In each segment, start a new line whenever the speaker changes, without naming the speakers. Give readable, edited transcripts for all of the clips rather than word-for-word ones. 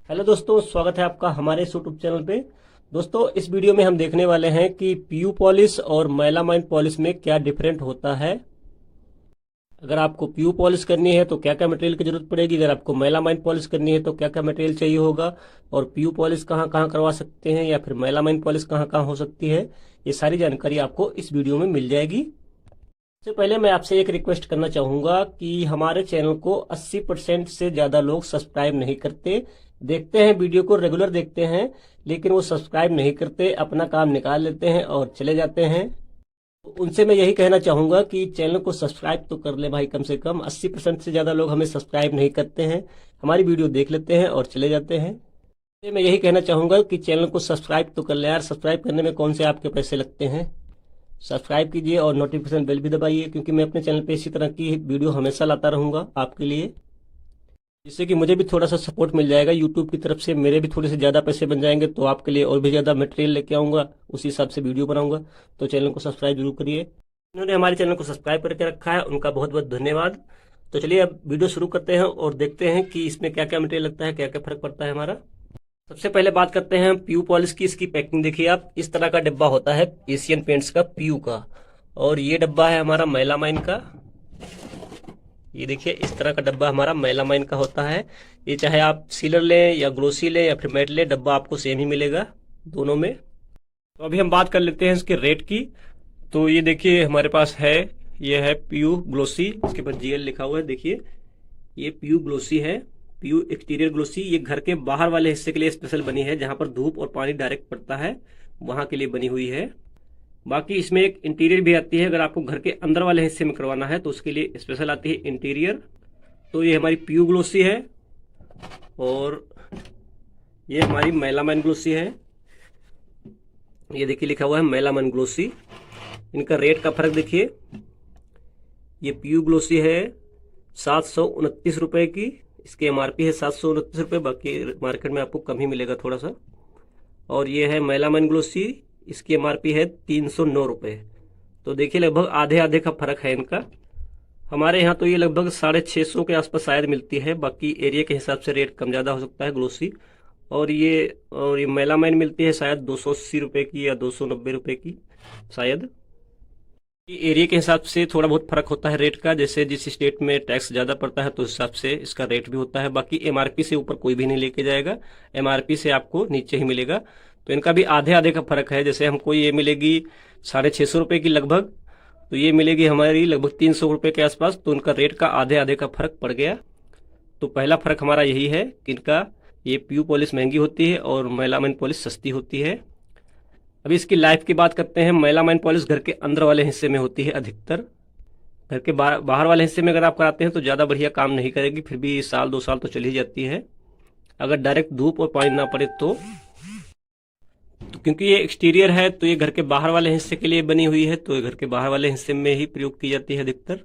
Hello दोस्तों, स्वागत है आपका हमारे इस यूट्यूब चैनल पे। दोस्तों, इस वीडियो में हम देखने वाले हैं कि पीयू पॉलिश और मेलामाइन पॉलिश में क्या डिफरेंट होता है। अगर आपको पीयू पॉलिश करनी है तो क्या क्या मटेरियल की जरूरत पड़ेगी, अगर आपको मेलामाइन पॉलिश करनी है तो क्या क्या मटेरियल चाहिए होगा, और पीयू पॉलिश कहाँ कहाँ करवा सकते हैं या फिर मेलामाइन पॉलिश कहाँ कहाँ हो सकती है, ये सारी जानकारी आपको इस वीडियो में मिल जाएगी। सबसे पहले मैं आपसे एक रिक्वेस्ट करना चाहूंगा कि हमारे चैनल को 80% से ज्यादा लोग सब्सक्राइब नहीं करते। देखते हैं, वीडियो को रेगुलर देखते हैं, लेकिन वो सब्सक्राइब नहीं करते, अपना काम निकाल लेते हैं और चले जाते हैं। तो उनसे मैं यही कहना चाहूंगा कि चैनल को सब्सक्राइब तो कर ले भाई। कम से कम 80% से ज्यादा लोग हमें सब्सक्राइब नहीं करते हैं, हमारी वीडियो देख लेते हैं और चले जाते हैं। तो मैं यही कहना चाहूंगा कि चैनल को सब्सक्राइब तो कर ले यार। सब्सक्राइब करने में कौन से आपके पैसे लगते हैं। सब्सक्राइब कीजिए और नोटिफिकेशन बेल भी दबाइए, क्योंकि मैं अपने चैनल पे इसी तरह की वीडियो हमेशा लाता रहूंगा आपके लिए, जिससे कि मुझे भी थोड़ा सा सपोर्ट मिल जाएगा यूट्यूब की तरफ से। मेरे भी थोड़े से ज़्यादा पैसे बन जाएंगे तो आपके लिए और भी ज़्यादा मटेरियल लेके आऊँगा, उसी हिसाब से वीडियो बनाऊंगा। तो चैनल को सब्सक्राइब जरूर करिए। उन्होंने हमारे चैनल को सब्सक्राइब करके रखा है, उनका बहुत बहुत धन्यवाद। तो चलिए अब वीडियो शुरू करते हैं और देखते हैं कि इसमें क्या क्या मटेरियल लगता है, क्या क्या फर्क पड़ता है हमारा। सबसे पहले बात करते हैं पीयू पॉलिश की। इसकी पैकिंग देखिए आप, इस तरह का डिब्बा होता है एशियन पेंट्स का, पीयू का। और ये डब्बा है हमारा मेलामाइन का। ये देखिए, इस तरह का डब्बा हमारा मेलामाइन का होता है। ये चाहे आप सीलर लें या ग्लोसी लें या फिर मैट लें, डब्बा आपको सेम ही मिलेगा दोनों में। तो अभी हम बात कर लेते हैं इसके रेट की। तो ये देखिए हमारे पास है, ये है पीयू ग्लोसी, इसके ऊपर जीएल लिखा हुआ है। देखिए ये पीयू ग्लोसी है, पीयू एक्सटीरियर ग्लोसी। ये घर के बाहर वाले हिस्से के लिए स्पेशल बनी है, जहां पर धूप और पानी डायरेक्ट पड़ता है वहां के लिए बनी हुई है। बाकी इसमें एक इंटीरियर भी आती है, अगर आपको घर के अंदर वाले हिस्से में करवाना है तो उसके लिए स्पेशल आती है इंटीरियर। तो ये हमारी पीयू ग्लोसी है और ये हमारी मेलामाइन ग्लोसी है। ये देखिए लिखा हुआ है मेलामाइन ग्लोसी। इनका रेट का फर्क देखिए, ये पीयू ग्लोसी है 729 रुपए की, इसकी एमआरपी है 729 रुपये, बाकी मार्केट में आपको कम ही मिलेगा थोड़ा सा। और ये है मेलामाइन ग्लोसी, इसकी एमआरपी है 309 रुपये। तो देखिए लगभग आधे आधे का फर्क है इनका। हमारे यहाँ तो ये लगभग 650 के आसपास शायद मिलती है, बाकी एरिया के हिसाब से रेट कम ज़्यादा हो सकता है ग्लोसी। और ये मेलामाइन मिलती है शायद 280 रुपये की या 290 रुपये की शायद। एरिया के हिसाब से थोड़ा बहुत फर्क होता है रेट का, जैसे जिस स्टेट में टैक्स ज़्यादा पड़ता है तो उस हिसाब से इसका रेट भी होता है। बाकी एमआरपी से ऊपर कोई भी नहीं लेके जाएगा, एमआरपी से आपको नीचे ही मिलेगा। तो इनका भी आधे आधे का फर्क है। जैसे हमको ये मिलेगी 650 रुपये की लगभग, तो ये मिलेगी हमारी लगभग 300 रुपये के आसपास। तो उनका रेट का आधे आधे का फर्क पड़ गया। तो पहला फर्क हमारा यही है कि इनका ये पीयू पॉलिश महंगी होती है और मेलामाइन पॉलिश सस्ती होती है। अभी इसकी लाइफ की बात करते हैं। मेलामाइन पॉलिश घर के अंदर वाले हिस्से में होती है अधिकतर। घर के बाहर वाले हिस्से में अगर आप कराते हैं तो ज़्यादा बढ़िया काम नहीं करेगी, फिर भी साल 2 साल तो चली जाती है, अगर डायरेक्ट धूप और पानी ना पड़े तो क्योंकि ये एक्सटीरियर है तो ये घर के बाहर वाले हिस्से के लिए बनी हुई है, तो ये घर के बाहर वाले हिस्से में ही प्रयोग की जाती है अधिकतर।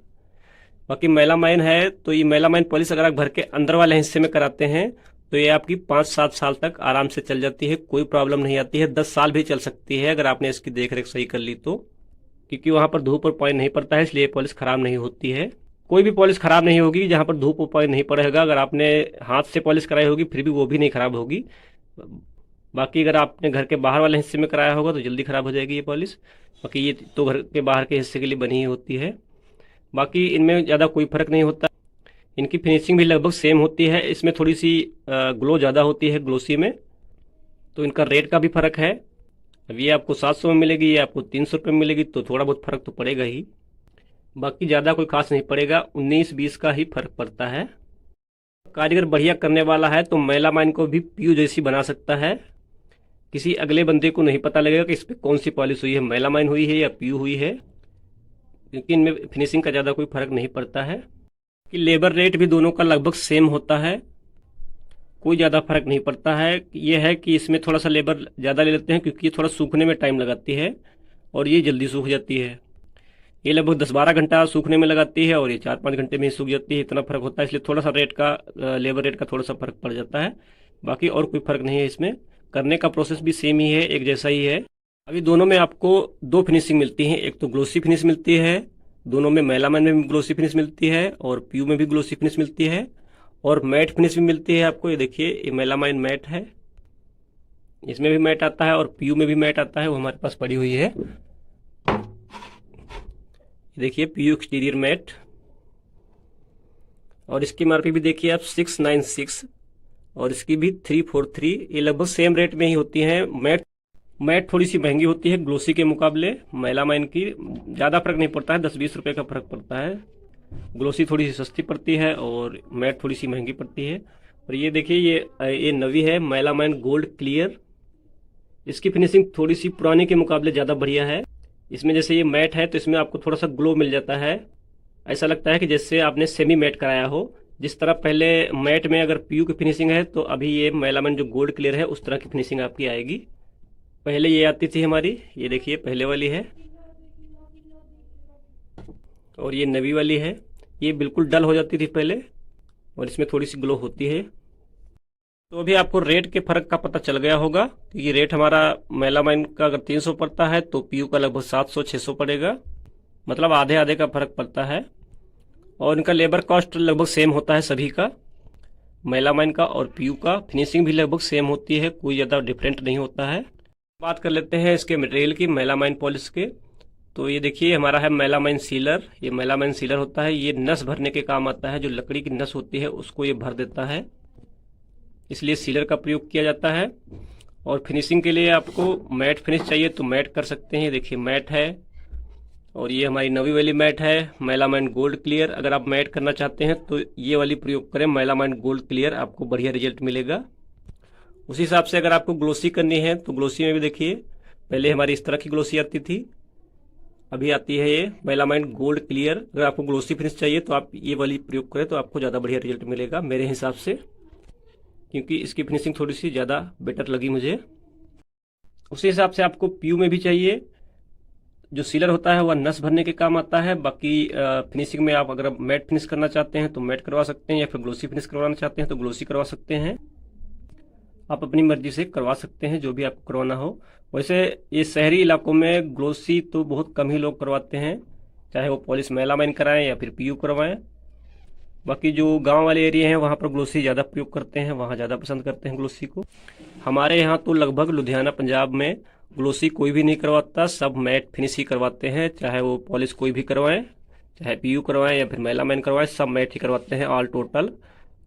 बाकी मेलामाइन है तो ये मेलामाइन पॉलिश अगर आप घर के अंदर वाले हिस्से में कराते हैं तो ये आपकी 5-7 साल तक आराम से चल जाती है, कोई प्रॉब्लम नहीं आती है। 10 साल भी चल सकती है अगर आपने इसकी देख रेख सही कर ली तो, क्योंकि वहां पर धूप और पानी नहीं पड़ता है, इसलिए पॉलिश खराब नहीं होती है। कोई भी पॉलिश खराब नहीं होगी जहां पर धूप और पानी नहीं पड़ेगा। अगर आपने हाथ से पॉलिश कराई होगी फिर भी वो भी नहीं खराब होगी। बाकी अगर आपने घर के बाहर वाले हिस्से में कराया होगा तो जल्दी खराब हो जाएगी ये पॉलिश। बाकी ये तो घर के बाहर के हिस्से के लिए बनी ही होती है। बाकी इनमें ज़्यादा कोई फर्क नहीं होता। इनकी फिनिशिंग भी लगभग सेम होती है, इसमें थोड़ी सी ग्लो ज़्यादा होती है ग्लोसी में। तो इनका रेट का भी फर्क है। अब ये आपको 700 में मिलेगी, ये आपको 300 रुपये में मिलेगी, तो थोड़ा बहुत फर्क तो पड़ेगा ही, बाकी ज़्यादा कोई खास नहीं पड़ेगा। 19-20 का ही फर्क पड़ता है। कारीगर बढ़िया करने वाला है तो मेलामाइन को भी पीयू जैसी बना सकता है। किसी अगले बंदे को नहीं पता लगेगा कि इस पर कौन सी पॉलिश हुई है, मेलामाइन हुई है या पीयू हुई है, क्योंकि इनमें फिनिशिंग का ज़्यादा कोई फर्क नहीं पड़ता है। कि लेबर रेट भी दोनों का लगभग सेम होता है, कोई ज़्यादा फर्क नहीं पड़ता है। ये है कि इसमें थोड़ा सा लेबर ज़्यादा ले लेते हैं क्योंकि ये थोड़ा सूखने में टाइम लगाती है और ये जल्दी सूख जाती है। ये लगभग 10-12 घंटा सूखने में लगाती है और ये 4-5 घंटे में ही सूख जाती है। इतना फर्क होता है, इसलिए थोड़ा सा रेट का, लेबर रेट का थोड़ा सा फर्क पड़ जाता है। बाकी और कोई फर्क नहीं है, इसमें करने का प्रोसेस भी सेम ही है, एक जैसा ही है। अभी दोनों में आपको 2 फिनिशिंग मिलती हैं, एक तो ग्लोसी फिनिश मिलती है, दोनों में मेलामाइन में भी ग्लोसी फिनिश मिलती है और पीयू में भी ग्लोसी फिनिश मिलती है। और मैट फिनिश भी मिलती है आपको। ये देखिए, ये मेलामाइन मैट है, इसमें भी मैट आता है और पीयू में भी मैट आता है, वो हमारे पास पड़ी हुई है। ये देखिए पीयू एक्सटीरियर मैट, और इसकी एमआरपी भी देखिए आप 696 और इसकी भी 343। ये लगभग सेम रेट में ही होती हैं। मैट थोड़ी सी महंगी होती है ग्लोसी के मुकाबले। मेलामाइन की ज़्यादा फर्क नहीं पड़ता है, 10-20 रुपये का फर्क पड़ता है। ग्लोसी थोड़ी सी सस्ती पड़ती है और मैट थोड़ी सी महंगी पड़ती है। और ये देखिए, ये नवी है मेलामाइन गोल्ड क्लियर। इसकी फिनिशिंग थोड़ी सी पुरानी के मुकाबले ज़्यादा बढ़िया है। इसमें जैसे ये मैट है तो इसमें आपको थोड़ा सा ग्लो मिल जाता है, ऐसा लगता है कि जैसे आपने सेमी मैट कराया हो। जिस तरह पहले मैट में अगर पीयू की फिनिशिंग है, तो अभी ये मेलामाइन जो गोल्ड क्लियर है उस तरह की फिनिशिंग आपकी आएगी। पहले ये आती थी हमारी, ये देखिए पहले वाली है, और ये नवी वाली है। ये बिल्कुल डल हो जाती थी पहले, और इसमें थोड़ी सी ग्लो होती है। तो अभी आपको रेट के फर्क का पता चल गया होगा, क्योंकि रेट हमारा मेलामाइन का अगर 300 पड़ता है तो पीयू का लगभग 700-600 पड़ेगा, मतलब आधे आधे का फर्क पड़ता है। और इनका लेबर कॉस्ट लगभग सेम होता है सभी का, मेलामाइन का और पीयू का। फिनिशिंग भी लगभग सेम होती है, कोई ज़्यादा डिफरेंट नहीं होता है। बात कर लेते हैं इसके मटेरियल की, मेलामाइन पॉलिश के। तो ये देखिए हमारा है मेलामाइन सीलर। ये मेलामाइन सीलर होता है, ये नस भरने के काम आता है। जो लकड़ी की नस होती है उसको ये भर देता है, इसलिए सीलर का प्रयोग किया जाता है। और फिनिशिंग के लिए आपको मैट फिनिश चाहिए तो मैट कर सकते हैं। ये देखिए मैट है, और ये हमारी नवी वाली मैट है मेलामाइन गोल्ड क्लियर। अगर आप मैट करना चाहते हैं तो ये वाली प्रयोग करें, मेलामाइन गोल्ड क्लियर, आपको बढ़िया रिजल्ट मिलेगा। उसी हिसाब से अगर आपको ग्लोसी करनी है तो ग्लोसी में भी देखिए, पहले हमारी इस तरह की ग्लोसी आती थी, अभी आती है ये मेलामाइन गोल्ड क्लियर। अगर आपको ग्लोसी फिनिश चाहिए तो आप ये वाली प्रयोग करें तो आपको ज़्यादा बढ़िया रिजल्ट मिलेगा मेरे हिसाब से, क्योंकि इसकी फिनिशिंग थोड़ी सी ज़्यादा बेटर लगी मुझे। उसी हिसाब से आपको पीयू में भी चाहिए। जो सीलर होता है वह नस भरने के काम आता है। बाकी फिनिशिंग में आप अगर मैट फिनिश करना चाहते हैं तो मैट करवा सकते हैं, या फिर ग्लोसी फिनिश करवाना चाहते हैं तो ग्लोसी करवा सकते हैं। आप अपनी मर्जी से करवा सकते हैं जो भी आपको करवाना हो। वैसे ये शहरी इलाकों में ग्लोसी तो बहुत कम ही लोग करवाते हैं, चाहे वो पॉलिश मेलामाइन कराएं या फिर पीयू करवाएं। बाकी जो गांव वाले एरिया हैं वहाँ पर ग्लोसी ज़्यादा प्रयोग करते हैं, वहाँ ज़्यादा पसंद करते हैं ग्लोसी को। हमारे यहाँ तो लगभग लुधियाना पंजाब में ग्लोसी कोई भी नहीं करवाता, सब मैट फिनिश ही करवाते हैं। चाहे वो पॉलिश कोई भी करवाएं, चाहे पीयू करवाएं या फिर मेलामाइन करवाएं, सब मैट ही करवाते हैं ऑल टोटल।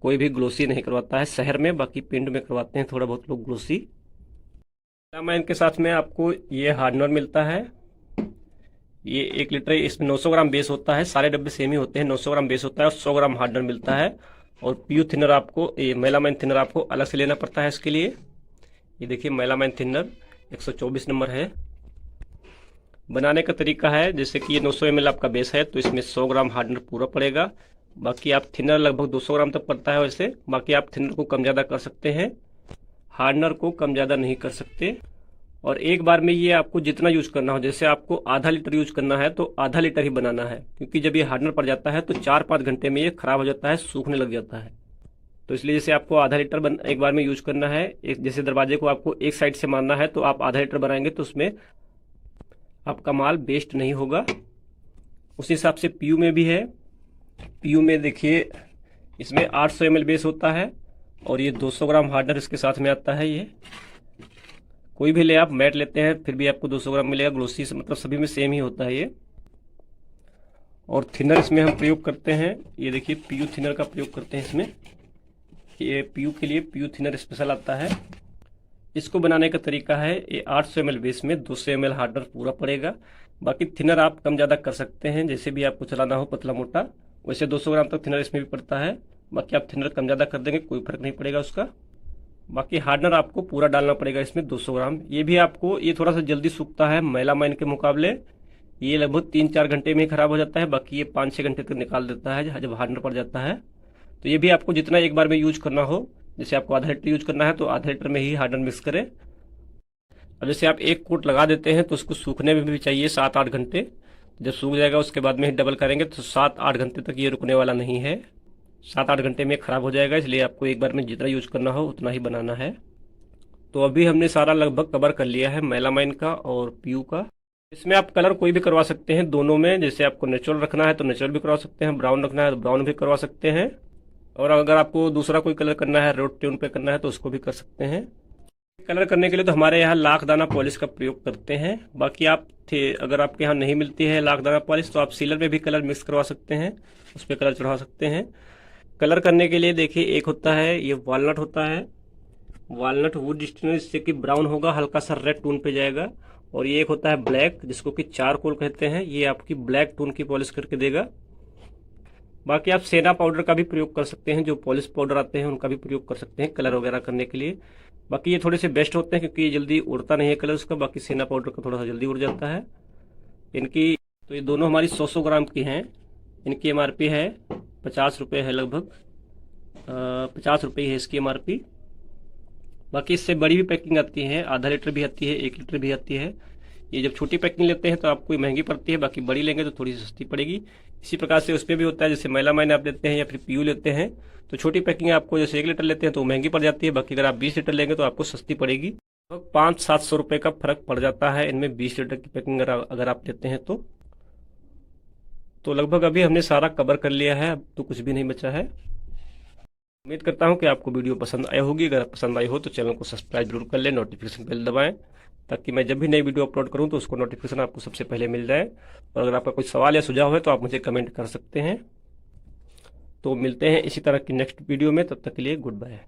कोई भी ग्लोसी नहीं करवाता है शहर में, बाकी पिंड में करवाते हैं थोड़ा बहुत लोग ग्लोसी। मेलामाइन के साथ में आपको ये हार्डनर मिलता है। ये 1 लीटर, इसमें 900 ग्राम बेस होता है, सारे डब्बे सेम ही होते हैं। 900 ग्राम बेस होता है और 100 ग्राम हार्डनर मिलता है। और पीयू थिनर आपको, ये मेलामाइन थिनर आपको अलग से लेना पड़ता है इसके लिए। ये देखिए मेलामाइन थिनर 124 नंबर है। बनाने का तरीका है, जैसे कि ये 900 ml आपका बेस है तो इसमें 100 ग्राम हार्डनर पूरा पड़ेगा। बाकी आप थिनर लगभग 200 ग्राम तक पड़ता है वैसे। बाकी आप थिनर को कम ज़्यादा कर सकते हैं, हार्डनर को कम ज़्यादा नहीं कर सकते। और एक बार में ये आपको जितना यूज करना हो, जैसे आपको आधा लीटर यूज करना है तो आधा लीटर ही बनाना है, क्योंकि जब ये हार्डनर पड़ जाता है तो 4-5 घंटे में ये खराब हो जाता है, सूखने लग जाता है। तो इसलिए जैसे आपको आधा लीटर एक बार में यूज करना है, एक जैसे दरवाजे को आपको एक साइड से मारना है तो आप आधा लीटर बनाएंगे तो उसमें आपका माल वेस्ट नहीं होगा। उसी हिसाब से पीयू में भी है। पीयू में देखिए इसमें 800 ml बेस होता है और ये 200 ग्राम हार्डनर इसके साथ में आता है। ये कोई भी ले, आप मैट लेते हैं फिर भी आपको 200 ग्राम मिलेगा। ग्लोसी से मतलब सभी में सेम ही होता है ये। और थिनर इसमें हम प्रयोग करते हैं, ये देखिए पीयू थिनर का प्रयोग करते हैं इसमें। ये पीयू के लिए पीयू थिनर स्पेशल आता है। इसको बनाने का तरीका है, ये 800 ml बेस में 200 ml हार्डनर पूरा पड़ेगा। बाकी थिनर आप कम ज़्यादा कर सकते हैं, जैसे भी आपको चलाना हो पतला मोटा, वैसे 200 ग्राम तक थिनर इसमें भी पड़ता है। बाकी आप थिनर कम ज़्यादा कर देंगे कोई फर्क नहीं पड़ेगा उसका। बाकी हार्डनर आपको पूरा डालना पड़ेगा इसमें 200 ग्राम। ये भी आपको, ये थोड़ा सा जल्दी सूखता है मेलामाइन के मुकाबले। ये लगभग 3-4 घंटे में ही खराब हो जाता है, बाकी ये 5-6 घंटे तक निकाल देता है जब हार्डनर पड़ जाता है। तो ये भी आपको जितना एक बार में यूज करना हो, जैसे आपको आधा लीटर यूज करना है तो आधा लीटर में ही हार्डनर मिक्स करें। अब जैसे आप एक कोट लगा देते हैं तो उसको सूखने में भी चाहिए 7-8 घंटे। जब सूख जाएगा उसके बाद में ही डबल करेंगे तो 7-8 घंटे तक ये रुकने वाला नहीं है, 7-8 घंटे में खराब हो जाएगा। इसलिए आपको एक बार में जितना यूज करना हो उतना ही बनाना है। तो अभी हमने सारा लगभग कवर कर लिया है मेलामाइन का और पीयू का। इसमें आप कलर कोई भी करवा सकते हैं दोनों में, जैसे आपको नेचुरल रखना है तो नेचुरल भी करवा सकते हैं, ब्राउन रखना है तो ब्राउन भी करवा सकते हैं। और अगर आपको दूसरा कोई कलर करना है, रेड टोन पे करना है तो उसको भी कर सकते हैं। कलर करने के लिए तो हमारे यहाँ लाख दाना पॉलिश का प्रयोग करते हैं। बाकी आप थे अगर आपके यहाँ नहीं मिलती है लाख दाना पॉलिश तो आप सीलर में भी कलर मिक्स करवा सकते हैं, उस पर कलर चढ़ा सकते हैं। कलर करने के लिए देखिए एक होता है ये वॉलनट होता है, वॉलनट वुड स्टोन, इससे कि ब्राउन होगा, हल्का सा रेड टोन पे जाएगा। और ये एक होता है ब्लैक जिसको कि चारकोल कहते हैं, ये आपकी ब्लैक टोन की पॉलिश करके देगा। बाकी आप सेना पाउडर का भी प्रयोग कर सकते हैं, जो पॉलिश पाउडर आते हैं उनका भी प्रयोग कर सकते हैं कलर वगैरह करने के लिए। बाकी ये थोड़े से बेस्ट होते हैं क्योंकि ये जल्दी उड़ता नहीं है कलर उसका, बाकी सेना पाउडर का थोड़ा सा जल्दी उड़ जाता है। इनकी तो ये दोनों हमारी 100 ग्राम की हैं। इनकी एमआरपी है 50 रुपये है लगभग, 50 रुपये है इसकी एमआरपी। बाकी इससे बड़ी भी पैकिंग आती है, आधा लीटर भी आती है, 1 लीटर भी आती है। ये जब छोटी पैकिंग लेते हैं तो आपको महंगी पड़ती है, बाकी बड़ी लेंगे तो थोड़ी सी सस्ती पड़ेगी। इसी प्रकार से उसमें भी होता है, जैसे मैलामाइन आप लेते हैं या फिर पीयू लेते हैं तो छोटी पैकिंग आपको जैसे 1 लीटर लेते हैं तो महंगी पड़ जाती है, बाकी अगर आप 20 लीटर लेंगे तो आपको सस्ती पड़ेगी। लगभग 500-700 रुपये का फर्क पड़ जाता है इनमें 20 लीटर की पैकिंग अगर आप लेते हैं तो लगभग अभी हमने सारा कवर कर लिया है, अब तो कुछ भी नहीं बचा है। उम्मीद करता हूं कि आपको वीडियो पसंद आई होगी। अगर पसंद आई हो तो चैनल को सब्सक्राइब जरूर कर लें, नोटिफिकेशन बेल दबाएं ताकि मैं जब भी नई वीडियो अपलोड करूं तो उसको नोटिफिकेशन आपको सबसे पहले मिल जाए। और अगर आपका कोई सवाल या सुझाव है तो आप मुझे कमेंट कर सकते हैं। तो मिलते हैं इसी तरह की नेक्स्ट वीडियो में, तब तक के लिए गुड बाय।